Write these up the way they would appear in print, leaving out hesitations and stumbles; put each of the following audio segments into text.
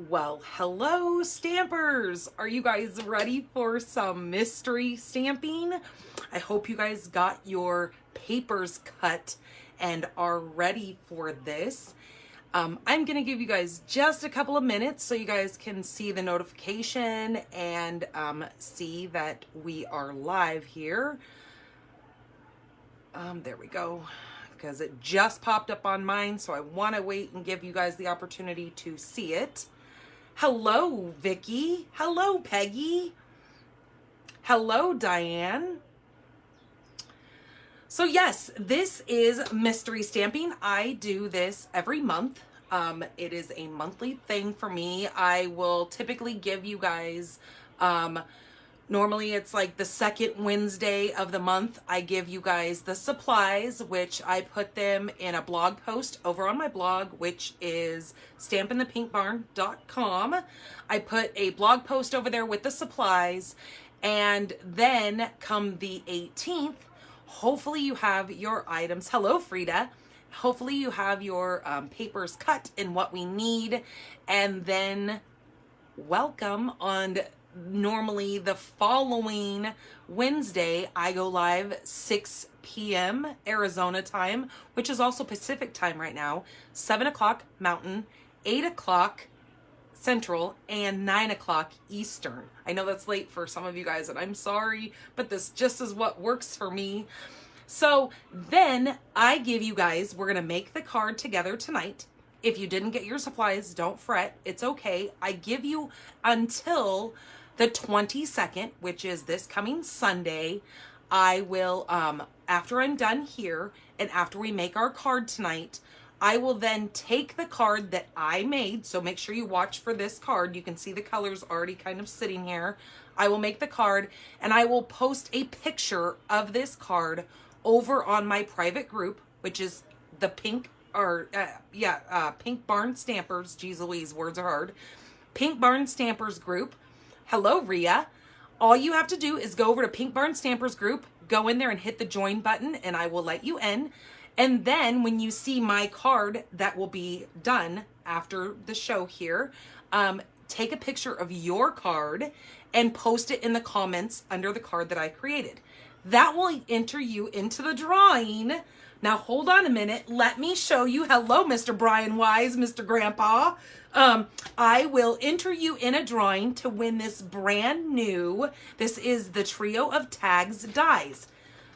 Well, hello stampers! Are you guys ready for some mystery stamping? I hope you guys got your papers cut and are ready for this. I'm going to give you guys just a couple of minutes so you guys can see the notification and see that we are live here. There we go, because it just popped up on mine, so I want to wait and give you guys the opportunity to see it. Hello, Vicky. Hello, Peggy. Hello, Diane. So yes, this is mystery stamping. I do this every month. It is a monthly thing for me. I will typically give you guys, normally it's like the second Wednesday of the month, I give you guys the supplies, which I put them in a blog post over on my blog, which is stampinthepinkbarn.com. I put a blog post over there with the supplies, and then come the 18th, hopefully you have your items. Hello, Frida. Hopefully you have your papers cut in what we need, and then welcome on normally the following Wednesday. I go live 6 p.m. Arizona time, which is also Pacific time right now, 7 o'clock Mountain, 8 o'clock Central, and 9 o'clock Eastern. I know that's late for some of you guys, and I'm sorry, but this just is what works for me. So then I give you guys, we're gonna make the card together tonight. If you didn't get your supplies, don't fret, it's okay. I give you until the 22nd, which is this coming Sunday. I will, after I'm done here and after we make our card tonight, I will then take the card that I made. So make sure you watch for this card. You can see the colors already kind of sitting here. I will make the card and I will post a picture of this card over on my private group, which is the Pink Barn Stampers. Geez Louise, words are hard. Pink Barn Stampers group. Hello, Rhea. All you have to do is go over to Pink Barn Stampers group, go in there and hit the join button, and I will let you in. And then when you see my card that will be done after the show here, take a picture of your card and post it in the comments under the card that I created. That will enter you into the drawing. Now, hold on a minute. Let me show you. Hello, Mr. Brian Wise, Mr. Grandpa. I will enter you in a drawing to win this brand new, this is the Trio of Tags dies.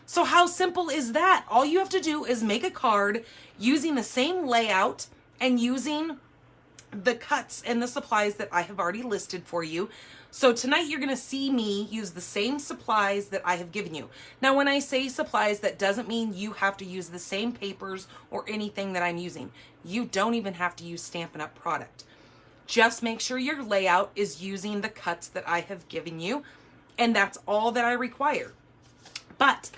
So how simple is that? All you have to do is make a card using the same layout and using the cuts and the supplies that I have already listed for you. So tonight you're going to see me use the same supplies that I have given you. Now, when I say supplies, that doesn't mean you have to use the same papers or anything that I'm using. You don't even have to use Stampin' Up product. Just make sure your layout is using the cuts that I have given you, and that's all that I require. But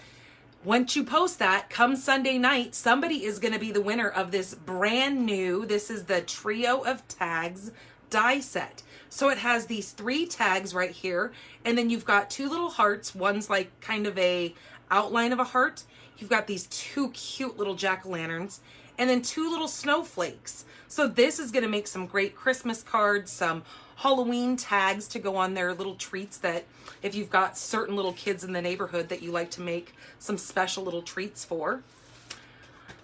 once you post that, come Sunday night, somebody is going to be the winner of this brand new, this is the Trio of Tags die set. So it has these 3 tags right here, and then you've got 2 little hearts. One's like kind of a outline of a heart. You've got these 2 cute little jack-o'-lanterns, and then 2 little snowflakes. So this is going to make some great Christmas cards, some Halloween tags to go on their little treats that if you've got certain little kids in the neighborhood that you like to make some special little treats for.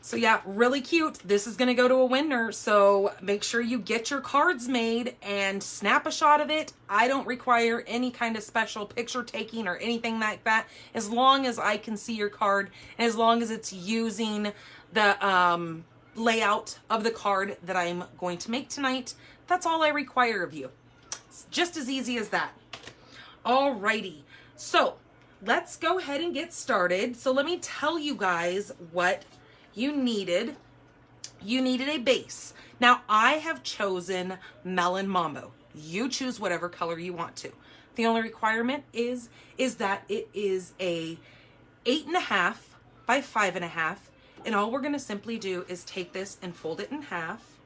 So yeah, really cute. This is going to go to a winner. So make sure you get your cards made and snap a shot of it. I don't require any kind of special picture taking or anything like that. As long as I can see your card and as long as it's using the layout of the card that I'm going to make tonight, that's all I require of you. It's just as easy as that. Alrighty. So let's go ahead and get started. So let me tell you guys what you needed. You needed a base. Now I have chosen Melon Mambo. You choose whatever color you want to. The only requirement is that it is a 8.5 by 5.5, and all we're going to simply do is take this and fold it in half,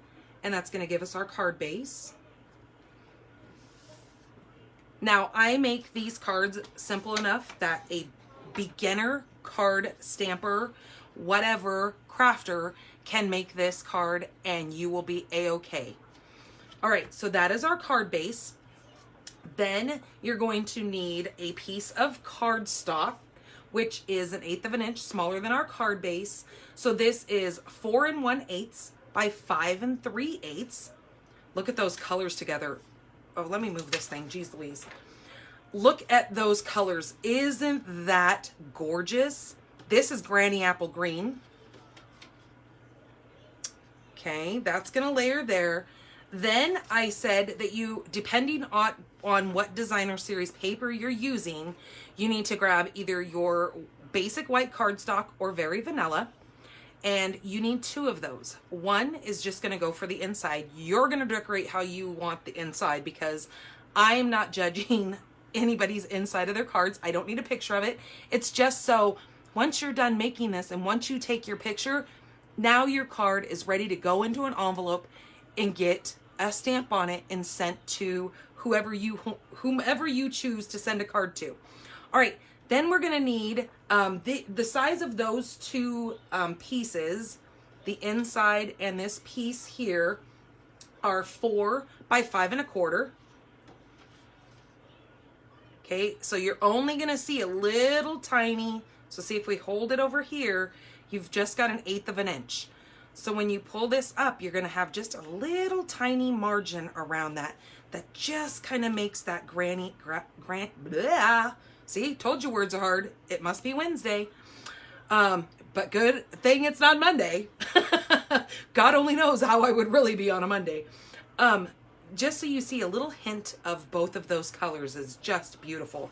and that's going to give us our card base. Now I make these cards simple enough that a beginner card stamper, whatever crafter, can make this card and you will be a-okay. All right, so that is our card base. Then you're going to need a piece of cardstock, which is 1/8 of an inch smaller than our card base. So this is 4 1/8 by 5 3/8. Look at those colors together. Oh, let me move this thing. Geez Louise. Look at those colors. Isn't that gorgeous? This is Granny Apple Green. Okay, that's gonna layer there. Then I said that you, depending on what designer series paper you're using, you need to grab either your basic white cardstock or very vanilla, and you need 2 of those. One is just gonna go for the inside. You're gonna decorate how you want the inside, because I'm not judging anybody's inside of their cards. I don't need a picture of it. It's just so once you're done making this and once you take your picture, now your card is ready to go into an envelope and get a stamp on it and sent to whomever you choose to send a card to. All right, then we're gonna need the size of those 2 pieces, the inside and this piece here, are 4 by 5 1/4. Okay, so you're only gonna see a little tiny, so see if we hold it over here, you've just got 1/8 of an inch. So when you pull this up, you're gonna have just a little tiny margin around that just kind of makes that see, told you words are hard. It must be Wednesday. But good thing it's not Monday. God only knows how I would really be on a Monday. Just so you see a little hint of both of those colors is just beautiful.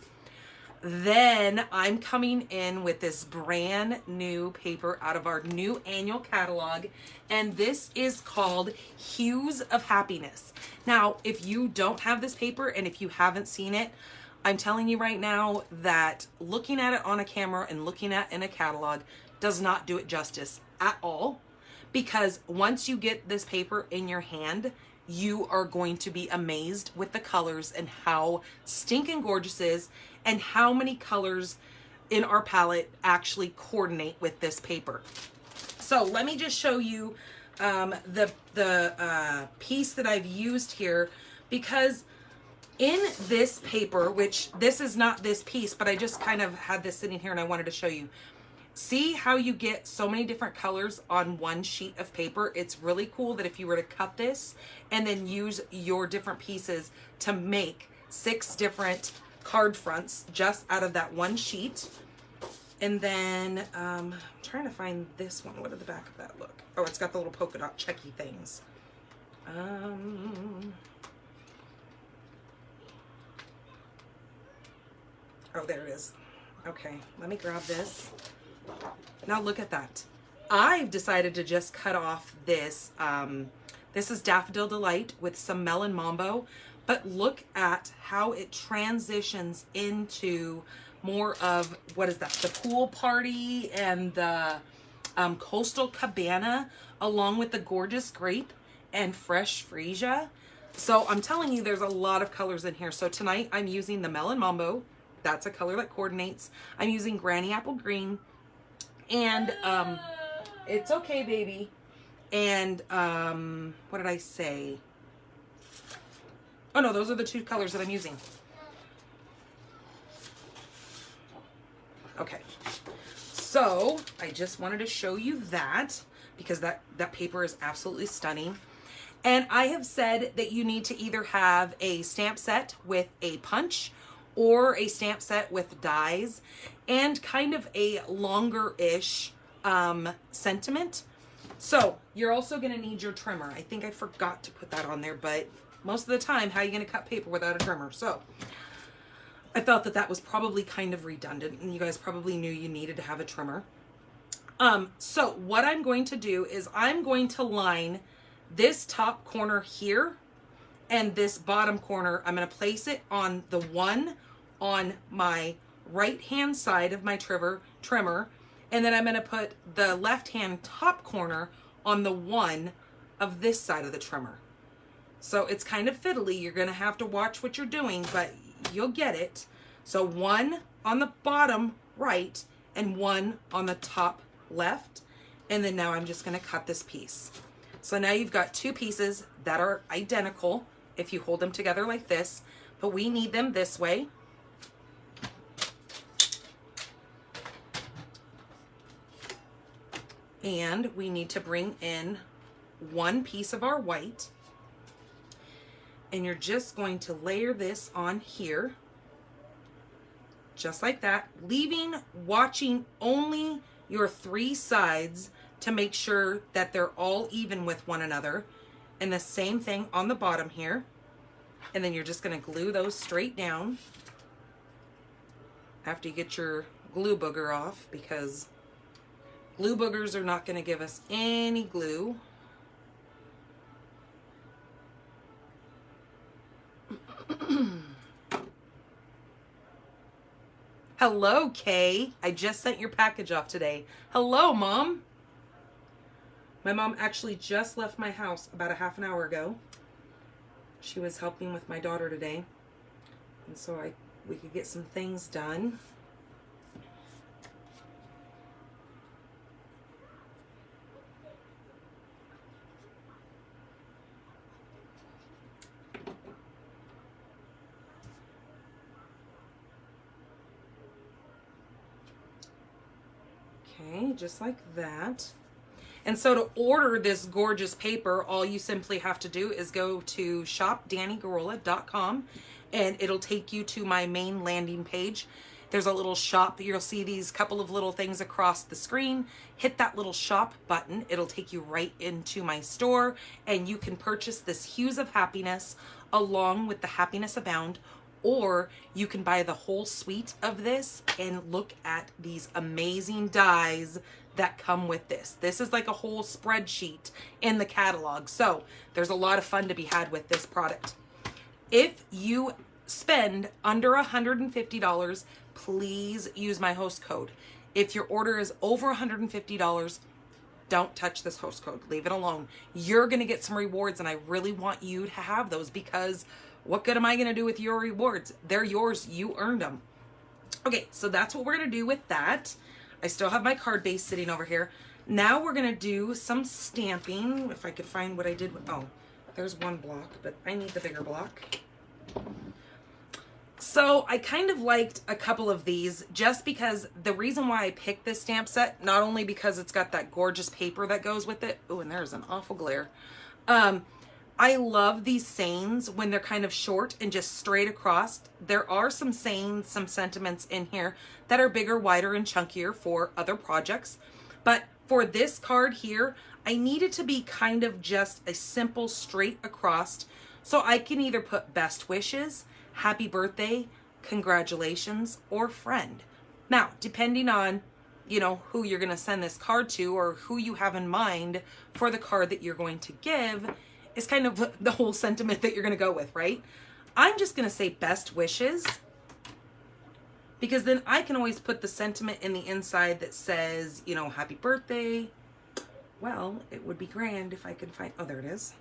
Then I'm coming in with this brand new paper out of our new annual catalog, and this is called Hues of Happiness. Now, if you don't have this paper and if you haven't seen it, I'm telling you right now that looking at it on a camera and looking at in a catalog does not do it justice at all, because once you get this paper in your hand, you are going to be amazed with the colors and how stinking gorgeous it is and how many colors in our palette actually coordinate with this paper. So let me just show you the piece that I've used here, because in this paper, which this is not this piece, but I just kind of had this sitting here and I wanted to show you. See how you get so many different colors on one sheet of paper? It's really cool that if you were to cut this and then use your different pieces to make 6 different card fronts just out of that one sheet. And then I'm trying to find this one. What did the back of that look? Oh, it's got the little polka dot checky things. Oh, there it is. Okay, let me grab this. Now look at that. I've decided to just cut off this. This is Daffodil Delight with some Melon Mambo, but look at how it transitions into more of, what is that? The pool party and the coastal cabana, along with the gorgeous grape and fresh freesia. So I'm telling you, there's a lot of colors in here. So tonight I'm using the Melon Mambo. That's a color that coordinates. I'm using Granny Apple Green. And it's okay, baby. And what did I say? Oh no, those are the 2 colors that I'm using. Okay, so I just wanted to show you that, because that paper is absolutely stunning. And I have said that you need to either have a stamp set with a punch or a stamp set with dies and kind of a longer-ish sentiment. So you're also gonna need your trimmer. I think I forgot to put that on there, but most of the time, how are you gonna cut paper without a trimmer? So I felt that that was probably kind of redundant, and you guys probably knew you needed to have a trimmer. So what I'm going to do is I'm going to line this top corner here and this bottom corner. I'm gonna place it on the one on my right hand side of my trimmer, and then I'm going to put the left hand top corner on the one of this side of the trimmer. So it's kind of fiddly. You're going to have to watch what you're doing, but you'll get it. So one on the bottom right and one on the top left, and then now I'm just going to cut this piece. So now you've got two pieces that are identical if you hold them together like this, but we need them this way. And we need to bring in one piece of our white. And you're just going to layer this on here, just like that, watching only your three sides to make sure that they're all even with one another. And the same thing on the bottom here. And then you're just gonna glue those straight down after you get your glue booger off, because glue boogers are not gonna give us any glue. Hello, Kay. I just sent your package off today. Hello, Mom. My mom actually just left my house about a half an hour ago. She was helping with my daughter today, and so we could get some things done. Okay, just like that. And so to order this gorgeous paper, all you simply have to do is go to shopdannygarola.com, and it'll take you to my main landing page. There's a little shop. You'll see these couple of little things across the screen. Hit that little shop button. It'll take you right into my store, and you can purchase this Hues of Happiness along with the Happiness Abound, or you can buy the whole suite of this and look at these amazing dies that come with this. This is like a whole spreadsheet in the catalog. So there's a lot of fun to be had with this product. If you spend under $150, please use my host code. If your order is over $150, don't touch this host code. Leave it alone. You're gonna get some rewards, and I really want you to have those, because what good am I gonna do with your rewards? They're yours, you earned them. Okay, so that's what we're gonna do with that. I still have my card base sitting over here. Now we're gonna do some stamping. If I could find what I did with, oh, there's one block, but I need the bigger block. So I kind of liked a couple of these, just because the reason why I picked this stamp set, not only because it's got that gorgeous paper that goes with it. Oh, and there's an awful glare. I love these sayings when they're kind of short and just straight across. There are some sayings, some sentiments in here that are bigger, wider, and chunkier for other projects. But for this card here, I need it to be kind of just a simple straight across. So I can either put best wishes, happy birthday, congratulations, or friend. Now, depending on, you know, who you're going to send this card to, or who you have in mind for the card that you're going to give, is kind of the whole sentiment that you're going to go with, right? I'm just going to say best wishes, because then I can always put the sentiment in the inside that says, you know, happy birthday. Well, it would be grand if I could find, oh, there it is.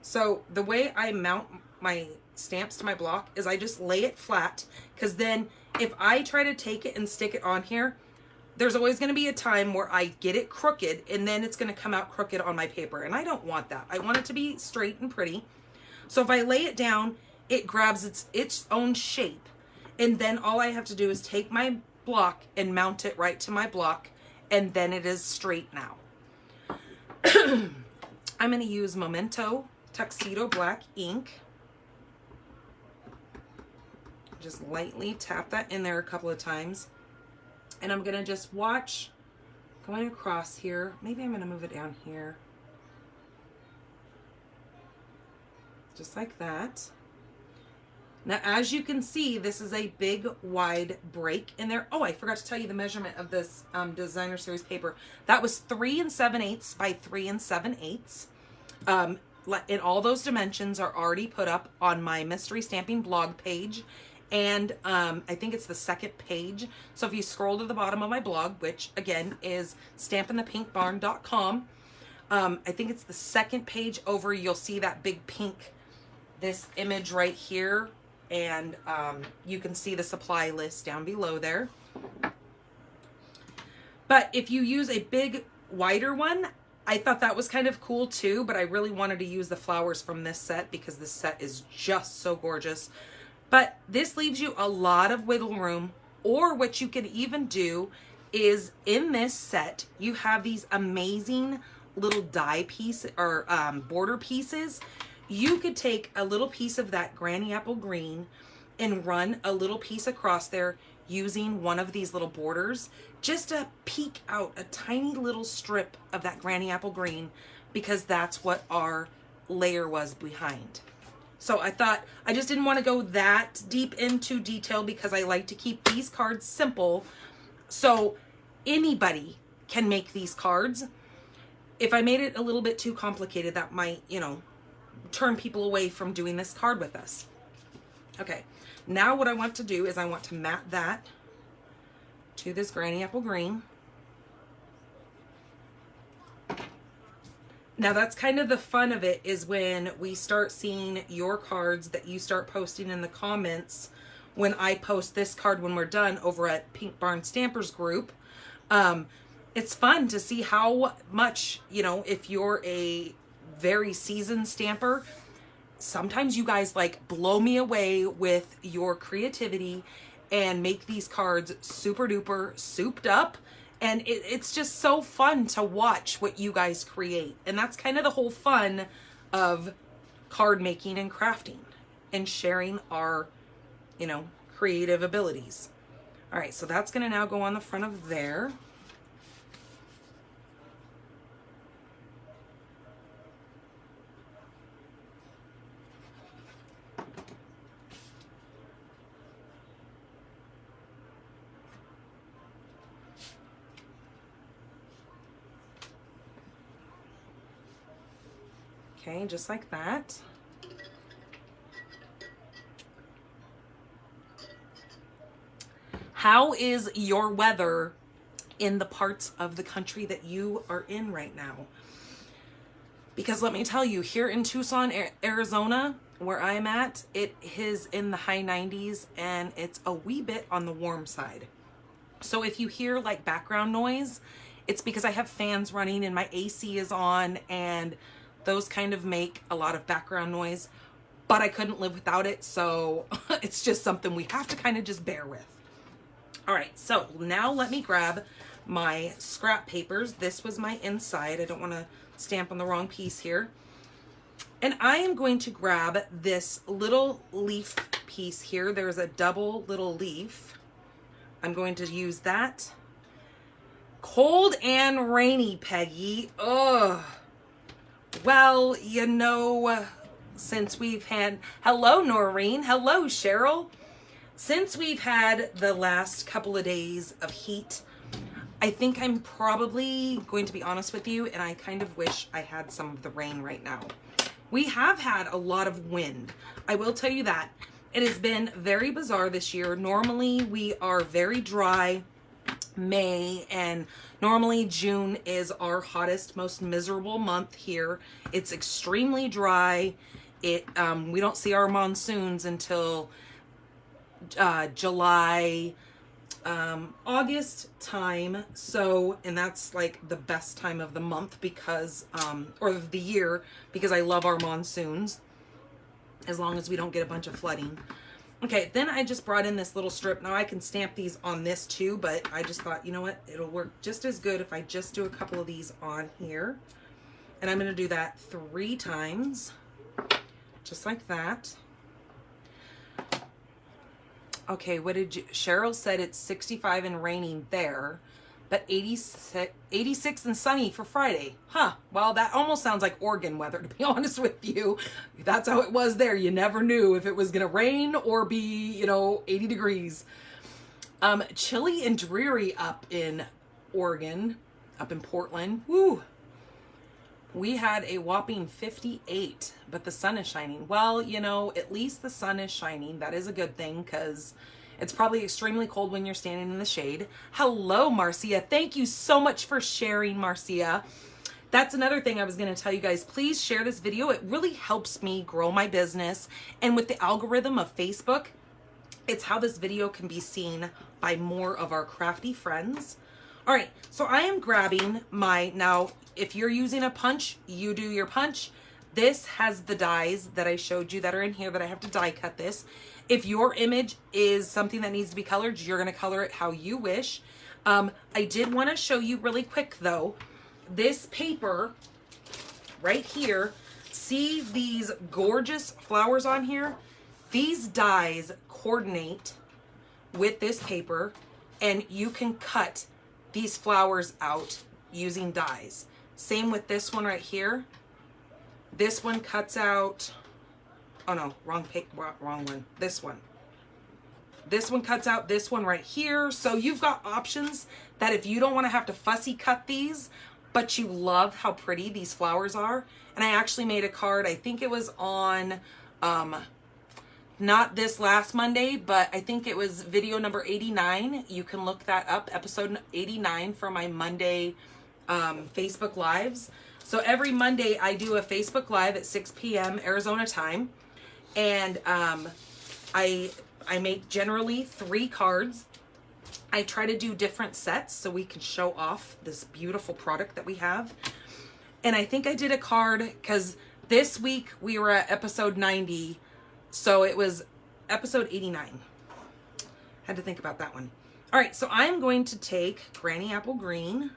So the way I mount my stamps to my block is I just lay it flat, because then if I try to take it and stick it on here, there's always going to be a time where I get it crooked, and then it's going to come out crooked on my paper, and I don't want that. I want it to be straight and pretty. So if I lay it down, it grabs its own shape, and then all I have to do is take my block and mount it right to my block, and then it is straight now. I'm going to use Memento Tuxedo Black ink. Just lightly tap that in there a couple of times. And I'm going to just watch going across here. Maybe I'm going to move it down here. Just like that. Now, as you can see, this is a big, wide break in there. Oh, I forgot to tell you the measurement of this designer series paper. That was 3 7/8 by 3 7/8. And all those dimensions are already put up on my mystery stamping blog page. And I think it's the second page. So if you scroll to the bottom of my blog, which again is stampinthepinkbarn.com, I think it's the second page over, you'll see that big pink, this image right here. And you can see the supply list down below there. But if you use a big, wider one, I thought that was kind of cool too, but I really wanted to use the flowers from this set because this set is just so gorgeous. But this leaves you a lot of wiggle room, or what you can even do is in this set, you have these amazing little die piece or border pieces. You could take a little piece of that granny apple green and run a little piece across there using one of these little borders just to peek out a tiny little strip of that granny apple green, because that's what our layer was behind. So I thought I just didn't want to go that deep into detail because I like to keep these cards simple. So anybody can make these cards. If I made it a little bit too complicated, that might, you know, turn people away from doing this card with us. Okay, now what I want to do is I want to mat that to this granny apple green. Now that's kind of the fun of it, is when we start seeing your cards that you start posting in the comments when I post this card when we're done over at Pink Barn Stampers group. It's fun to see how much, you know, if you're a very seasoned stamper, sometimes you guys like blow me away with your creativity and make these cards super duper souped up. And it's just so fun to watch what you guys create. And that's kind of the whole fun of card making and crafting and sharing our, you know, creative abilities. All right, so that's gonna now go on the front of there. Okay, just like that. How is your weather in the parts of the country that you are in right now? Because let me tell you, here in Tucson, Arizona, where I'm at, it is in the high 90s and it's a wee bit on the warm side. So if you hear like background noise, it's because I have fans running and my AC is on, and those kind of make a lot of background noise, but I couldn't live without it. So it's just something we have to kind of just bear with. All right, so now let me grab my scrap papers. This was my inside. I don't want to stamp on the wrong piece here. And I am going to grab this little leaf piece here. There's a double little leaf. I'm going to use that. Cold and rainy, Peggy. Ugh. Well, you know, since we've had, hello Noreen, hello Cheryl. Since we've had the last couple of days of heat, I think I'm probably going to be honest with you, and I kind of wish I had some of the rain right now. We have had a lot of wind. I will tell you that. It has been very bizarre this year. Normally we are very dry May, and normally June is our hottest, most miserable month here. It's extremely dry. We don't see our monsoons until July, August time. So, and that's like the best time of the month because, or of the year, because I love our monsoons, as long as we don't get a bunch of flooding. Okay, then I just brought in this little strip. Now I can stamp these on this too, but I just thought, you know what, it'll work just as good if I just do a couple of these on here. And I'm gonna do that 3 times, just like that. Okay, what did you, Cheryl said it's 65 and raining there, but 86 and sunny for Friday. Huh, well, that almost sounds like Oregon weather, to be honest with you. That's how it was there. You never knew if it was gonna rain or be, you know, 80 degrees. Chilly and dreary up in Oregon, up in Portland. Woo! We had a whopping 58, but the sun is shining. Well, you know, at least the sun is shining. That is a good thing, because it's probably extremely cold when you're standing in the shade. Hello, Marcia. Thank you so much for sharing, Marcia. That's another thing I was going to tell you guys. Please share this video. It really helps me grow my business. And with the algorithm of Facebook, it's how this video can be seen by more of our crafty friends, All right, so I am grabbing my, now if you're using a punch, you do your punch. This has the dies that I showed you that are in here that I have to die cut this. If your image is something that needs to be colored, you're gonna color it how you wish. I did wanna show you really quick though, this paper right here, see these gorgeous flowers on here? These dies coordinate with this paper, and you can cut these flowers out using dies. Same with this one right here. This one cuts out, oh no, wrong one. This one. This one cuts out this one right here. So you've got options that if you don't want to have to fussy cut these, but you love how pretty these flowers are. And I actually made a card, I think it was on, not this last Monday, but I think it was video number 89. You can look that up, episode 89 for my Monday Facebook Lives. So every Monday I do a Facebook Live at 6 p.m. Arizona time. And I make generally 3 cards. I try to do different sets so we can show off this beautiful product that we have. And I think I did a card because this week we were at episode 90. So it was episode 89. Had to think about that one. All right, so I'm going to take Granny Apple Green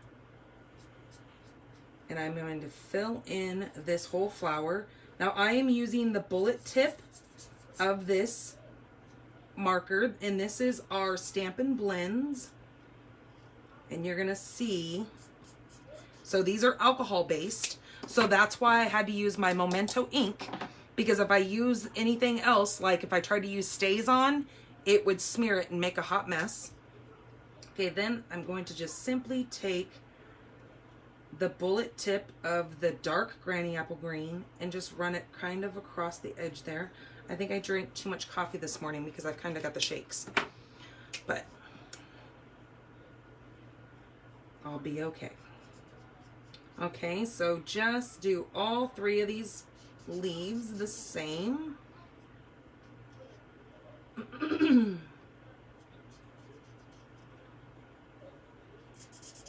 and I'm going to fill in this whole flower. Now I am using the bullet tip of this marker, and this is our Stampin' Blends. And you're gonna see, so these are alcohol based. So that's why I had to use my Memento ink, because if I use anything else, like if I tried to use Stays On, it would smear it and make a hot mess. Okay, then I'm going to just simply take the bullet tip of the dark Granny Apple Green and just run it kind of across the edge there. I think I drank too much coffee this morning because I've kind of got the shakes, but I'll be okay. Okay, so just do all 3 of these leaves the same.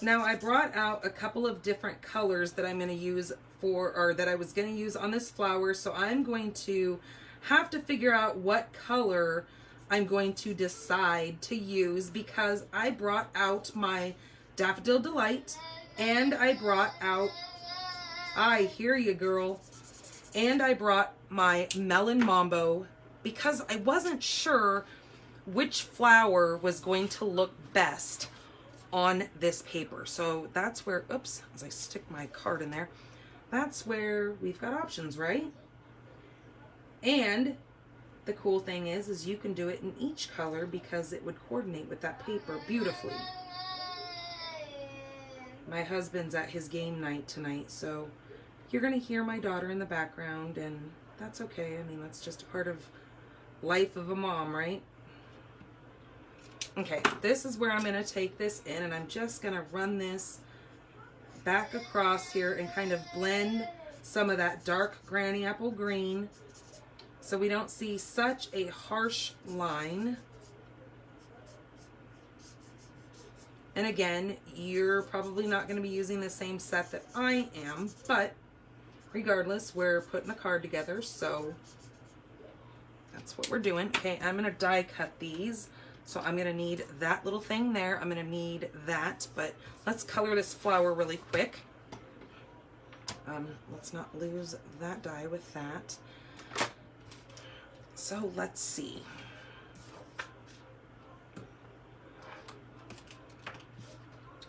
Now I brought out a couple of different colors that I'm going to use for, or that I was going to use on this flower. So I'm going to have to figure out what color I'm going to decide to use, because I brought out my Daffodil Delight and I brought out, I hear you girl, and I brought my Melon Mambo because I wasn't sure which flower was going to look best on this paper. So that's where, oops, as I stick my card in there, that's where we've got options, right? And the cool thing is you can do it in each color because it would coordinate with that paper beautifully. My husband's at his game night tonight, so you're gonna hear my daughter in the background, and that's okay. I mean, that's just a part of life of a mom, right? Okay, this is where I'm going to take this in, and I'm just going to run this back across here and kind of blend some of that dark Granny Apple Green so we don't see such a harsh line. And again, you're probably not going to be using the same set that I am, but regardless, we're putting a card together, so that's what we're doing. Okay, I'm going to die cut these. So I'm going to need that little thing there. I'm going to need that, but let's color this flower really quick. Let's not lose that die with that. So let's see.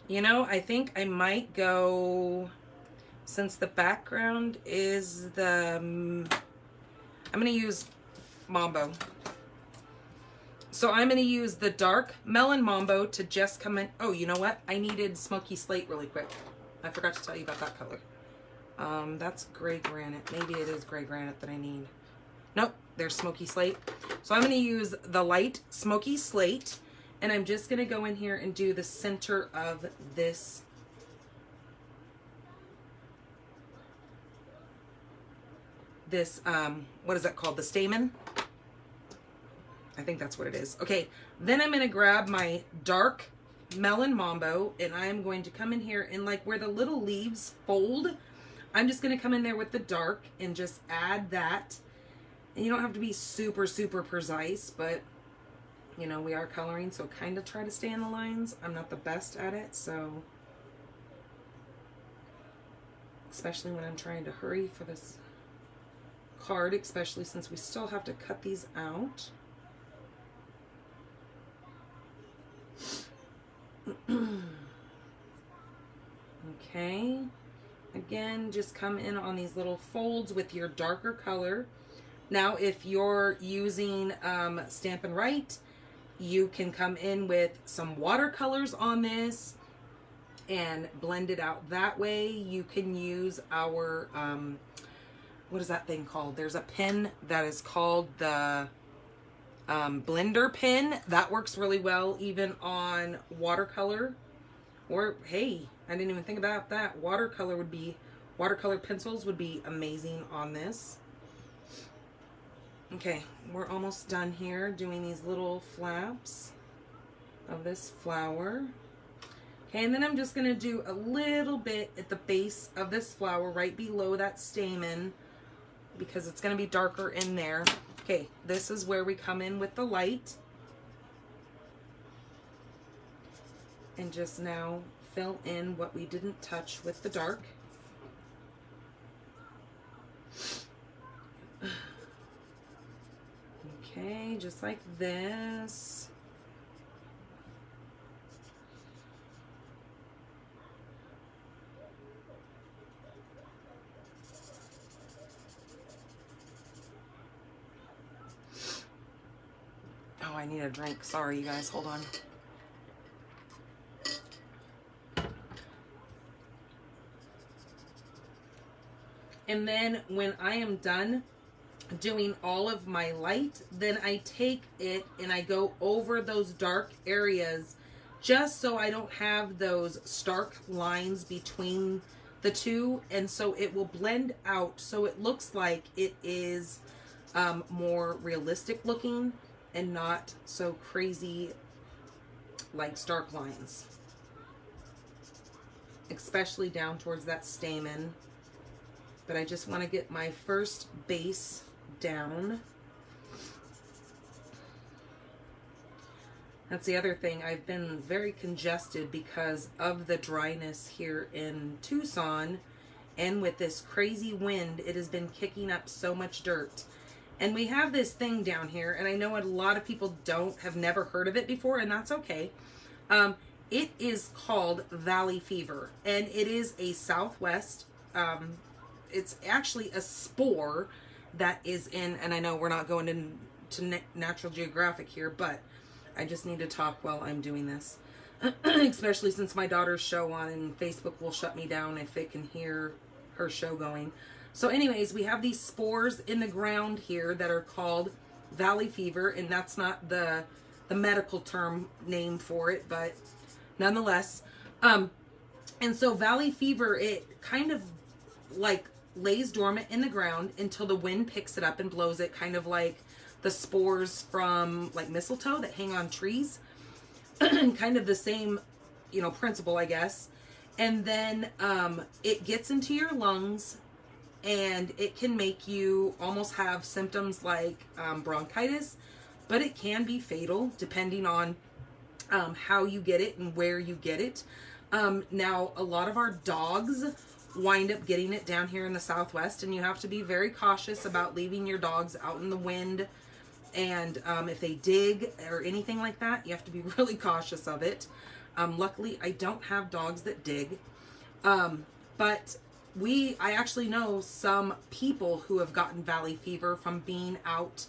You know, I think I might go, since the background is the, I'm going to use Mambo. So I'm going to use the dark Melon Mambo to just come in. Oh, you know what? I needed Smoky Slate really quick. I forgot to tell you about that color. That's Gray Granite. Maybe it is Gray Granite that I need. Nope, there's Smoky Slate. So I'm going to use the light Smoky Slate, and I'm just going to go in here and do the center of this what is that called? The stamen? I think that's what it is. Okay, then I'm going to grab my dark Melon Mambo, and I am going to come in here and like where the little leaves fold, I'm just going to come in there with the dark and just add that. And you don't have to be super, super precise, but you know, we are coloring, so kind of try to stay in the lines. I'm not the best at it, so especially when I'm trying to hurry for this card, especially since we still have to cut these out. Okay, again, just come in on these little folds with your darker color. Now, if you're using Stampin' Right, you can come in with some watercolors on this and blend it out that way. You can use our, what is that thing called? There's a pen that is called the blender pen. That works really well even on watercolor. Or, hey, I didn't even think about that. Watercolor pencils would be amazing on this. Okay, we're almost done here doing these little flaps of this flower. Okay, and then I'm just going to do a little bit at the base of this flower right below that stamen because it's going to be darker in there. Okay, this is where we come in with the light. And just now fill in what we didn't touch with the dark. Okay, just like this. Oh, I need a drink. Sorry, you guys. Hold on. And then when I am done doing all of my light, then I take it and I go over those dark areas just so I don't have those stark lines between the two, and so it will blend out so it looks like it is more realistic looking and not so crazy like stark lines, especially down towards that stamen. But I just want to get my first base down. That's the other thing. I've been very congested because of the dryness here in Tucson, and with this crazy wind, it has been kicking up so much dirt. And we have this thing down here, and I know a lot of people have never heard of it before, and that's okay. It is called valley fever, and it is a Southwest, it's actually a spore that is in, and I know we're not going into Natural Geographic here, but I just need to talk while I'm doing this, especially since my daughter's show on and Facebook will shut me down if it can hear her show going. So anyways, we have these spores in the ground here that are called valley fever, and that's not the medical term name for it, but nonetheless. And so valley fever, it kind of like lays dormant in the ground until the wind picks it up and blows it, kind of like the spores from like mistletoe that hang on trees. Kind of the same, you know, principle, I guess. And then it gets into your lungs, and it can make you almost have symptoms like bronchitis, but it can be fatal depending on how you get it and where you get it. Now, a lot of our dogs wind up getting it down here in the Southwest, and you have to be very cautious about leaving your dogs out in the wind. And if they dig or anything like that, you have to be really cautious of it. Luckily, I don't have dogs that dig. But I actually know some people who have gotten valley fever from being out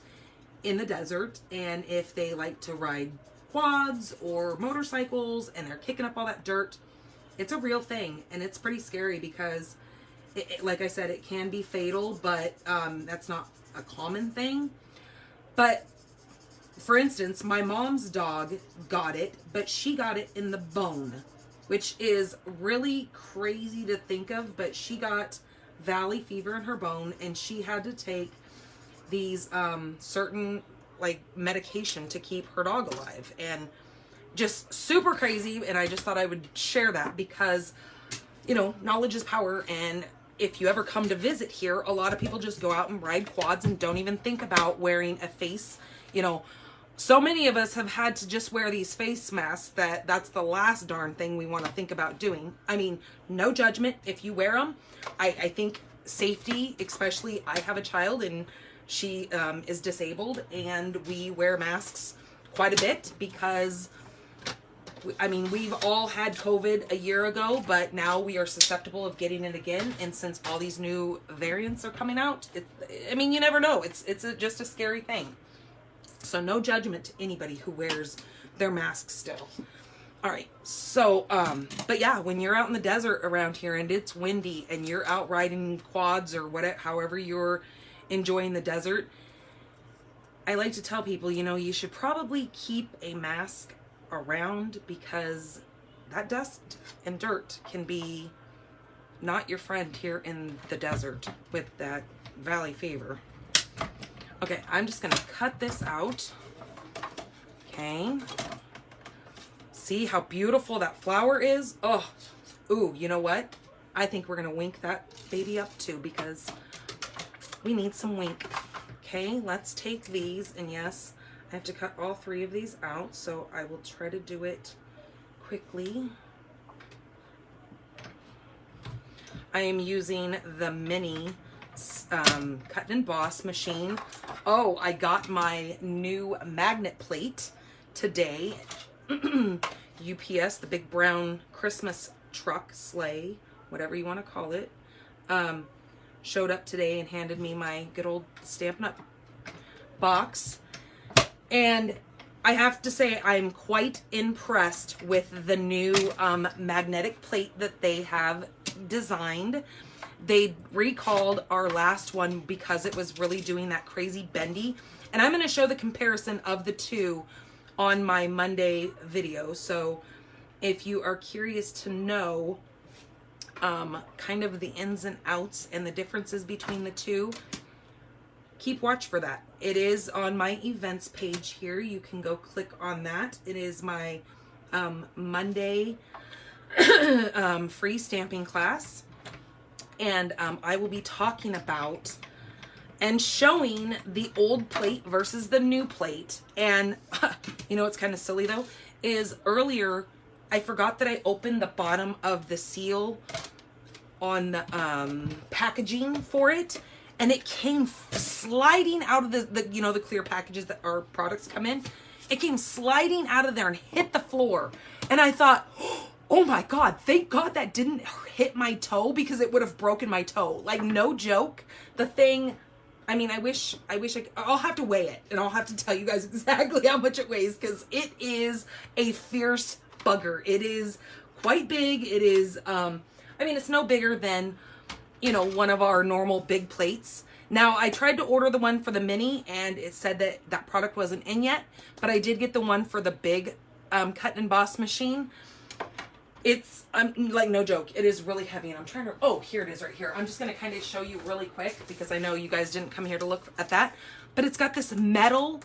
in the desert. And if they like to ride quads or motorcycles and they're kicking up all that dirt, it's a real thing. And it's pretty scary because, like I said, it can be fatal, but that's not a common thing. But for instance, my mom's dog got it, but she got it in the bone, which is really crazy to think of, but she got valley fever in her bone, and she had to take these certain like medication to keep her dog alive. And just super crazy. And I just thought I would share that because, you know, knowledge is power. And if you ever come to visit here, a lot of people just go out and ride quads and don't even think about wearing a face, you know. So many of us have had to just wear these face masks that's the last darn thing we want to think about doing. I mean, no judgment if you wear them. I think safety, especially I have a child and she is disabled, and we wear masks quite a bit because, I mean, we've all had COVID a year ago, but now we are susceptible of getting it again. And since all these new variants are coming out, I mean, you never know. It's just a scary thing. So no judgment to anybody who wears their mask still. All right. So, but yeah, when you're out in the desert around here and it's windy and you're out riding quads or whatever, however you're enjoying the desert, I like to tell people, you know, you should probably keep a mask around because that dust and dirt can be not your friend here in the desert with that valley fever. Okay, I'm just gonna cut this out. Okay. See how beautiful that flower is? Oh, ooh, you know what? I think we're gonna wink that baby up too because we need some wink. Okay, let's take these, and yes, I have to cut all 3 of these out, so I will try to do it quickly. I am using the mini cut and emboss machine. Oh, I got my new magnet plate today. UPS, the big brown Christmas truck, sleigh, whatever you want to call it, showed up today and handed me my good old Stampin' Up box. And I have to say I'm quite impressed with the new magnetic plate that they have designed. They recalled our last one because it was really doing that crazy bendy. And I'm going to show the comparison of the two on my Monday video. So if you are curious to know kind of the ins and outs and the differences between the two, keep watch for that. It is on my events page here. You can go click on that. It is my Monday free stamping class. And I will be talking about and showing the old plate versus the new plate. And you know what's kind of silly though, is earlier I forgot that I opened the bottom of the seal on the packaging for it, and it came sliding out of the you know, the clear packages that our products come in. It came sliding out of there and hit the floor. And I thought, oh my God, thank God that didn't hit my toe because it would have broken my toe. Like, no joke. The thing, I mean, I'll have to weigh it and I'll have to tell you guys exactly how much it weighs because it is a fierce bugger. It is quite big. It is, I mean, it's no bigger than, you know, one of our normal big plates. Now, I tried to order the one for the mini and it said that that product wasn't in yet, but I did get the one for the big cut and emboss machine. It's, like, no joke, it is really heavy, and I'm trying to, oh, here it is right here. I'm just going to kind of show you really quick because I know you guys didn't come here to look at that, but it's got this metal,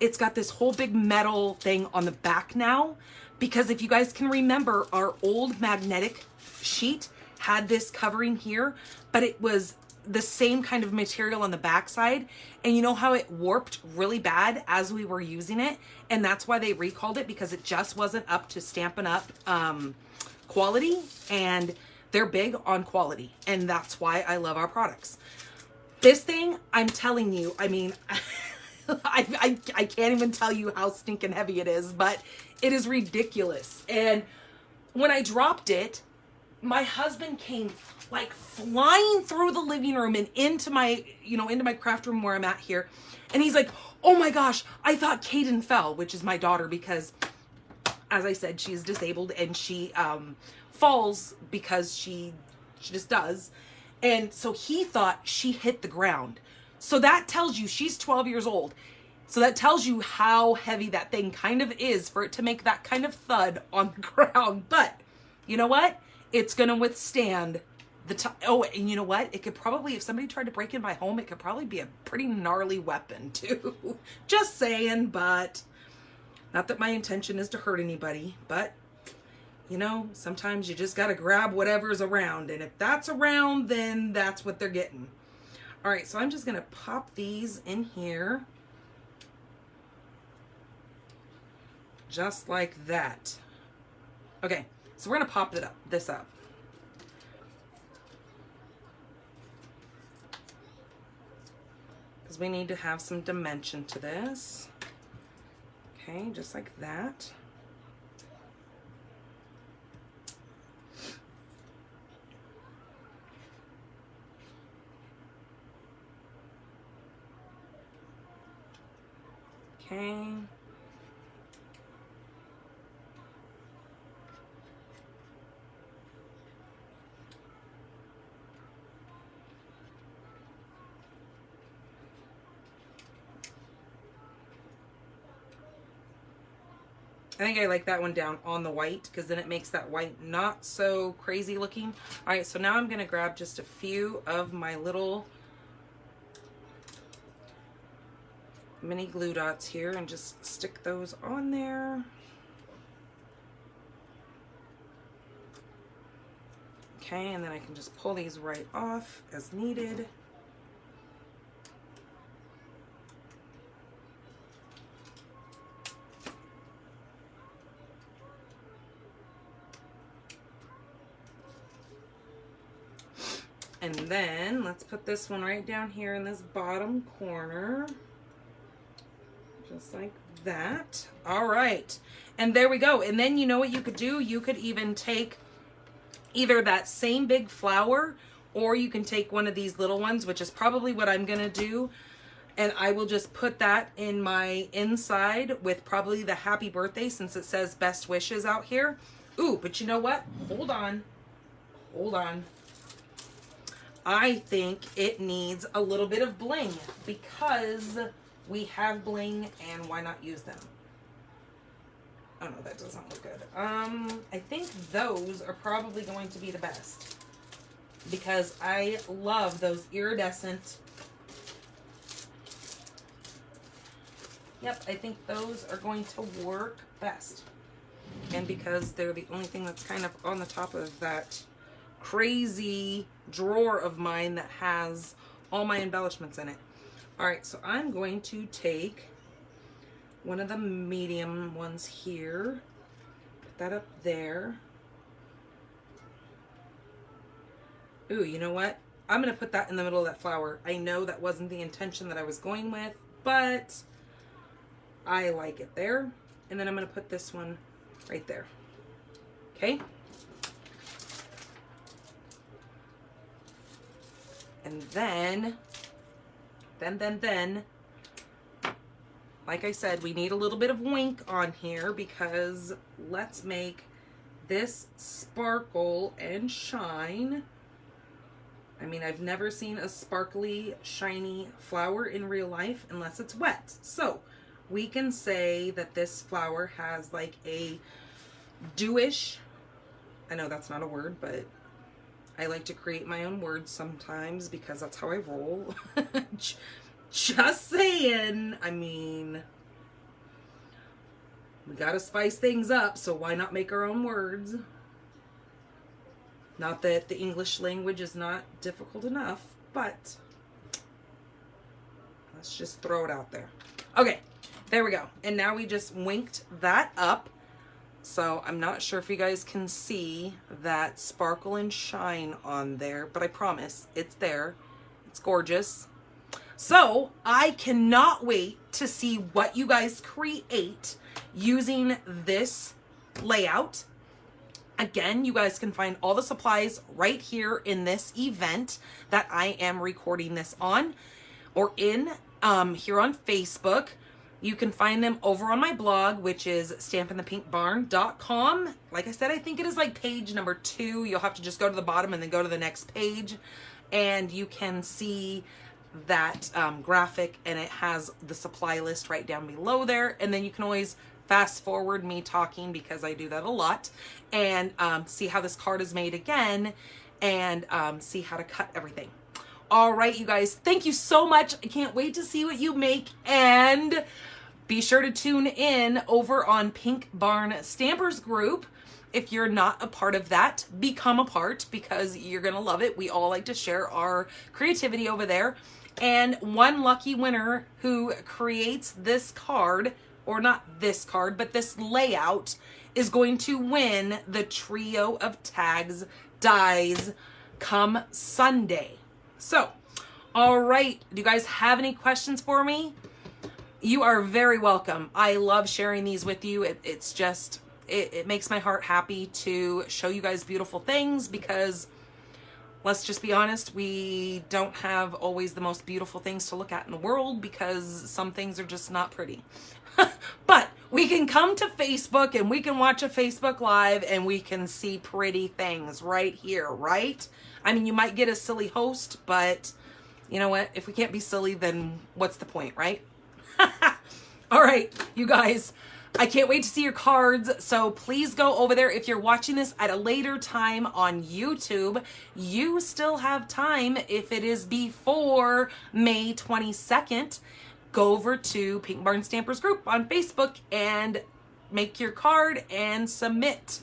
it's got this whole big metal thing on the back now, because if you guys can remember, our old magnetic sheet had this covering here, but it was the same kind of material on the back side, and you know how it warped really bad as we were using it, and that's why they recalled it, because it just wasn't up to Stampin' Up quality, and they're big on quality, and that's why I love our products. This thing, I'm telling you, I mean, I can't even tell you how stinking heavy it is, but it is ridiculous. And when I dropped it, my husband came like flying through the living room and into my, you know, into my craft room where I'm at here. And he's like, oh my gosh, I thought Kaden fell, which is my daughter, because as I said, she's disabled and she falls because she just does. And so he thought she hit the ground. So that tells you she's 12 years old. So that tells you how heavy that thing kind of is for it to make that kind of thud on the ground. But you know what? It's going to withstand the time. Oh, and you know what? It could probably, if somebody tried to break in my home, it could probably be a pretty gnarly weapon too. Just saying, but Not that my intention is to hurt anybody, but you know, sometimes you just got to grab whatever's around. And if that's around, then that's what they're getting. All right, so I'm just going to pop these in here. Just like that. Okay, so we're going to pop this up. Because we need to have some dimension to this. Okay, just like that. Okay. I think I like that one down on the white because then it makes that white not so crazy looking. All right, so now I'm going to grab just a few of my little mini glue dots here and just stick those on there. Okay, and then I can just pull these right off as needed. And then let's put this one right down here in this bottom corner. Just like that. All right. And there we go. And then you know what you could do? You could even take either that same big flower, or you can take one of these little ones, which is probably what I'm going to do. And I will just put that in my inside with probably the happy birthday, since it says best wishes out here. Ooh, but you know what? Hold on. Hold on. I think it needs a little bit of bling because we have bling, and why not use them? Oh no, that doesn't look good. I think those are probably going to be the best because I love those iridescent. Yep, I think those are going to work best. And because they're the only thing that's kind of on the top of that crazy drawer of mine that has all my embellishments in it. All right, so I'm going to take one of the medium ones here, put that up there. Ooh, you know what? I'm gonna put that in the middle of that flower. I know that wasn't the intention that I was going with, but I like it there. And then I'm gonna put this one right there. Okay? And then, like I said, we need a little bit of wink on here because let's make this sparkle and shine. I mean, I've never seen a sparkly, shiny flower in real life unless it's wet. So we can say that this flower has like a dewish, I know that's not a word, but I like to create my own words sometimes because that's how I roll. Just saying. I mean, we gotta spice things up, so why not make our own words? Not that the English language is not difficult enough, but let's just throw it out there. Okay, there we go. And now we just winked that up. So I'm not sure if you guys can see that sparkle and shine on there, but I promise it's there. It's gorgeous. So I cannot wait to see what you guys create using this layout. Again, you guys can find all the supplies right here in this event that I am recording this on, or in here on Facebook. You can find them over on my blog, which is stampinthepinkbarn.com. Like I said, I think it is like page number 2. You'll have to just go to the bottom and then go to the next page. And you can see that graphic, and it has the supply list right down below there. And then you can always fast forward me talking because I do that a lot. And see how this card is made again, and see how to cut everything. All right, you guys, thank you so much. I can't wait to see what you make, and Be sure to tune in over on Pink Barn Stampers group. If you're not a part of that, become a part because you're going to love it. We all like to share our creativity over there. And one lucky winner who creates this card, or not this card, but this layout, is going to win the trio of tags dies come Sunday. So, all right. Do you guys have any questions for me? You are very welcome. I love sharing these with you. It's just, it makes my heart happy to show you guys beautiful things because let's just be honest, we don't have always the most beautiful things to look at in the world because some things are just not pretty. But we can come to Facebook and we can watch a Facebook Live and we can see pretty things right here, right? I mean, you might get a silly host, but you know what? If we can't be silly, then what's the point, right? All right, you guys, I can't wait to see your cards. So please go over there. If you're watching this at a later time on YouTube, you still have time. If it is before May 22nd, go over to Pink Barn Stampers group on Facebook and make your card and submit.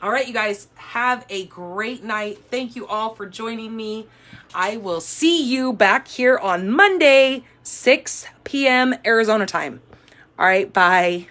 All right, you guys, have a great night. Thank you all for joining me. I will see you back here on Monday, 6 p.m. Arizona time. All right, bye.